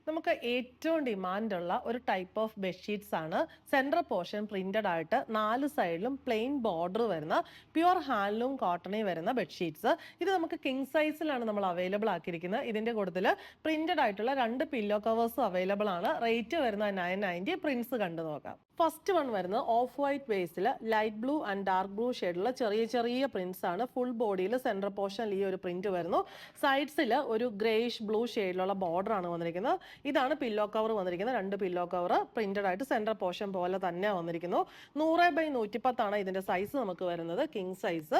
നമുക്ക് ഏറ്റവും ഡിമാൻഡുള്ള ഒരു ടൈപ്പ് ഓഫ് ബെഡ്ഷീറ്റ്സ് ആണ് സെൻട്രൽ പോർഷൻ പ്രിന്റഡ് ആയിട്ട് 4 സൈഡിലും പ്ലെയിൻ ബോർഡർ വരുന്ന പ്യുവർ ഹാൻഡ്ലൂം കോട്ടണിൽ വരുന്ന ബെഡ്ഷീറ്റ്സ്. ഇത് നമുക്ക് കിങ് സൈസിലാണ് നമ്മൾ അവൈലബിൾ ആക്കിയിരിക്കുന്നത്. ഇതിന്റെ കൂട്ടത്തിൽ പ്രിന്റഡ് ആയിട്ടുള്ള 2 പില്ലോ കവേഴ്സും അവൈലബിൾ ആണ്. റേറ്റ് വരുന്നത് 990. പ്രിന്റ്സ് കണ്ടു നോക്കാം. ഫസ്റ്റ് വൺ വരുന്നത് ഓഫ് വൈറ്റ് ബേസിൽ light blue and dark blue ഷെയ്ഡുള്ള ചെറിയ ചെറിയ പ്രിന്റ്സ് ആണ്. ഫുൾ ബോഡിയിൽ സെൻട്രൽ പോർഷനിൽ ഈ ഒരു പ്രിന്റ് വരുന്നു. സൈഡ്സിൽ ഒരു ഗ്രേഷ് ബ്ലൂ ഷെയ്ഡിലുള്ള ബോർഡർ ആണ് വന്നിരിക്കുന്നത്. ഇതാണ് പില്ലോ കവർ വന്നിരിക്കുന്നത്. 2 പില്ലോ കവർ പ്രിന്റഡ് ആയിട്ട് സെൻട്രൽ പോർഷൻ പോലെ തന്നെ വന്നിരിക്കുന്നു. 100/110 ആണ് ഇതിന്റെ സൈസ് നമുക്ക് വരുന്നത്, കിങ് സൈസ്.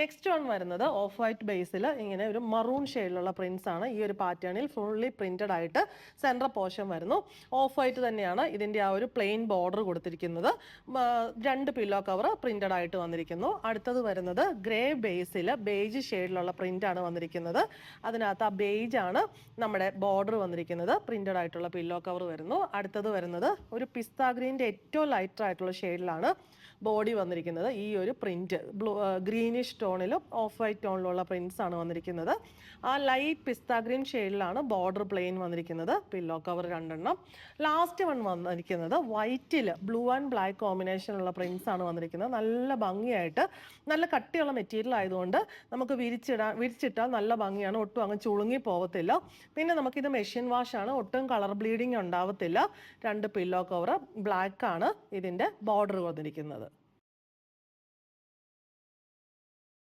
നെക്സ്റ്റ് വൺ വരുന്നത് ഓഫ് വൈറ്റ് ബേസിൽ ഇങ്ങനെ ഒരു മറൂൺ ഷെയ്ഡിലുള്ള പ്രിന്റ്സ് ആണ്. ഈ ഒരു പാറ്റേണിൽ ഫുള്ളി പ്രിന്റഡ് ആയിട്ട് സെൻട്രൽ പോർഷൻ വരുന്നു. ഓഫ് വൈറ്റ് തന്നെയാണ് ഇതിന്റെ ആ ഒരു പ്ലെയിൻ ബോർഡർ കൊടുത്തിരിക്കുന്നത്. 2 പില്ലോ കവർ പ്രിന്റഡ് ആയിട്ട് വന്നിരിക്കുന്നു. അടുത്തത് വരുന്നത് ഗ്രേ ബേസിൽ ബേജ് ഷെയ്ഡിലുള്ള പ്രിന്റ് ആണ് വന്നിരിക്കുന്നത്. അതിനകത്ത് ആ ബേജ് ആണ് നമ്മുടെ ബോർഡർ വന്നിരിക്കുന്നത്. പ്രിന്റഡ് ആയിട്ടുള്ള പില്ലോ കവർ വരുന്നു. അടുത്തത് വരുന്നത് ഒരു പിസ്ത ഗ്രീൻ്റെ ഏറ്റവും ലൈറ്റർ ആയിട്ടുള്ള ഷെയ്ഡിലാണ് ബോഡി വന്നിരിക്കുന്നത്. ഈ ഒരു പ്രിന്റ് ഗ്രീനിഷ് ടോണിലും ഓഫ് വൈറ്റ് ടോണിലുള്ള പ്രിന്റ്സ് ആണ് വന്നിരിക്കുന്നത്. ആ ലൈറ്റ് പിസ്ത ഗ്രീൻ ഷെയ്ഡിലാണ് ബോർഡർ പ്ലെയിൻ വന്നിരിക്കുന്നത്. പില്ലോ കവർ 2 എണ്ണം. ലാസ്റ്റ് വൺ വന്നിരിക്കുന്നത് വൈറ്റിൽ ബ്ലൂ ആൻഡ് ബ്ലാക്ക് കോമ്പിനേഷനുള്ള പ്രിന്റ്സ് ആണ് വന്നിരിക്കുന്നത്. നല്ല ഭംഗിയായിട്ട്, നല്ല കട്ടിയുള്ള മെറ്റീരിയൽ ആയതുകൊണ്ട് നമുക്ക് വിരിച്ചിട്ടാൽ നല്ല ഭംഗിയാണ്. ഒട്ടും അങ്ങ് ചുളുങ്ങി പോകത്തില്ല. പിന്നെ നമുക്കിത് മെഷീൻ വാഷ് ആണ്. ഒട്ടും കളർ ബ്ലീഡിങ് ഉണ്ടാവത്തില്ല. 2 പില്ലോ കവർ ബ്ലാക്ക് ആണ് ഇതിന്റെ ബോർഡർ വന്നിരിക്കുന്നത്.